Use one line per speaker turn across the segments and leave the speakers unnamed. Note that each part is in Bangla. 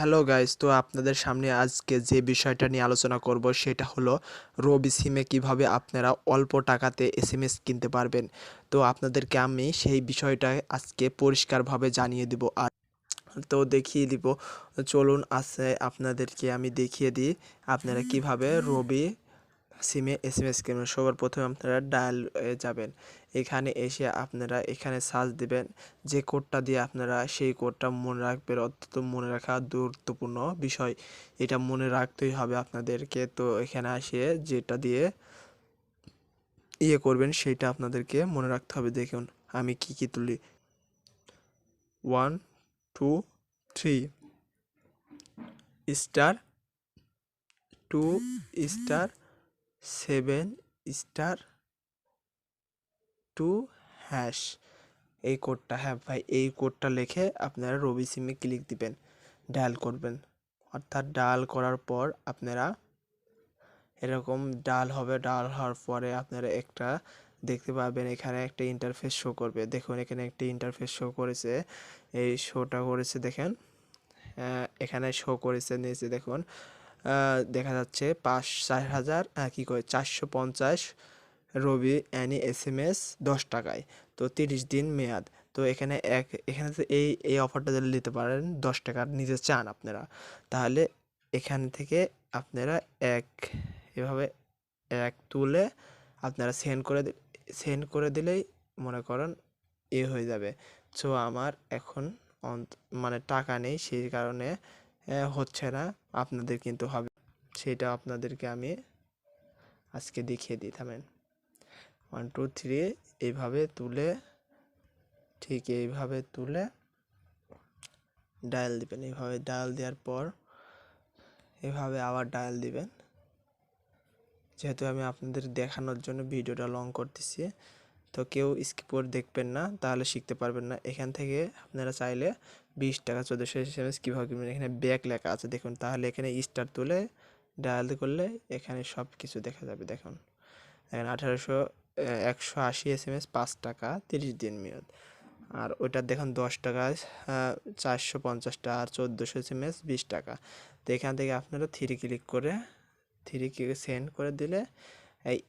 হ্যালো গাইস, তো আপনাদের সামনে আজকে যে বিষয়টা নিয়ে আলোচনা করব সেটা হলো রবি সিমে কিভাবে আপনারা অল্প টাকাতে এসএমএস কিনতে পারবেন। তো আপনাদেরকে আমি সেই বিষয়টা আজকে পরিষ্কারভাবে জানিয়ে দিব আর তো দেখিয়ে দিব। চলুন আছে আপনাদেরকে আমি দেখিয়ে দিই আপনারা কিভাবে রবি সিমে এসএমএস কিনবেন। সবার প্রথমে আপনারা ডায়াল যাবেন, এখানে এসে আপনারা এখানে সার্চ দিবেন যে কোডটা দিয়ে আপনারা সেই কোডটা মনে রাখবেন। অত্যন্ত মনে রাখা গুরুত্বপূর্ণ বিষয়, এটা মনে রাখতেই হবে আপনাদেরকে। তো এখানে আসে যেটা দিয়ে করবেন সেটা আপনাদেরকে মনে রাখতে হবে। দেখুন আমি কি তুলি, 1 2 3 স্টার 2 স্টার 7 স্টার 2 হ্যাশ, এই কোডটা, হ্যাঁ ভাই, এই কোডটা লিখে আপনারা রবি সিমে ক্লিক দিবেন, ডায়াল করবেন। অর্থাৎ ডায়াল করার পর আপনারা এরকম ডায়াল হবে। ডায়াল হওয়ার পরে আপনারা একটা দেখতে পাবেন, এখানে একটা ইন্টারফেস শো করবে। দেখুন এখানে একটি ইন্টারফেস শো করেছে, এই শোটা করেছে দেখেন। এখানে শো করেছে নিচে দেখুন, দেখা যাচ্ছে 4,000 কি করে 450 রবি অ্যানি এসএমএস 10 টাকায়, তো 30 দিন মেয়াদ। তো এখানে যে এই অফারটা যদি নিতে পারেন 10 টাকার নিচে চান আপনারা, তাহলে এখান থেকে আপনারা এভাবে তুলে আপনারা সেন্ড করে দিলেই মনে করেন হয়ে যাবে। সো আমার এখন মানে টাকা নেই, সেই কারণে হচ্ছে না, আপনাদের কিন্তু হবে। সেটা আপনাদেরকে আমি আজকে দেখিয়ে দিই, থামেন। 1 2 3 এইভাবে তুলে, ঠিক এইভাবে তুলে ডায়াল দিবেন। এইভাবে ডায়াল দেওয়ার পর এভাবে আবার ডায়াল দিবেন। যেহেতু আমি আপনাদের দেখানোর জন্য ভিডিওটা লং করতেছি, তো কেউ স্কিপ করে দেখবেন না, তাহলে শিখতে পারবেন না। এখান থেকে আপনারা চাইলে 20 টাকা 1400 এসএমএস কীভাবে কিনবেন এখানে ব্যাক লেখা আছে দেখুন। তাহলে এখানে স্টার তুলে ডায়াল করলে এখানে সব কিছু দেখা যাবে। দেখুন এখানে 180 এসএমএস 5 টাকা 30 দিন মেয়াদ। আর ওইটা দেখুন 10 টাকায় 450টা, আর 1400 এসএমএস 20 টাকা। তো এখান থেকে আপনারা ক্লিক করে সেন্ড করে দিলে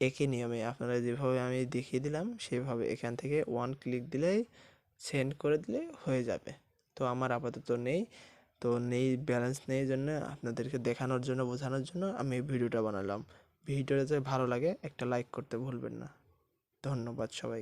একই নিয়মে আপনারা যেভাবে আমি দেখিয়ে দিলাম সেভাবে এখান থেকে 1 ক্লিক দিলেই সেন্ড করে দিলে হয়ে যাবে। তো আমার আপাতত নেই, তো ব্যালেন্স নেই জন্য আপনাদেরকে দেখানোর জন্য, বোঝানোর জন্য আমি এই ভিডিওটা বানালাম। ভিডিওটা যদি ভালো লাগে একটা লাইক করতে ভুলবেন না। ধন্যবাদ সবাইকে।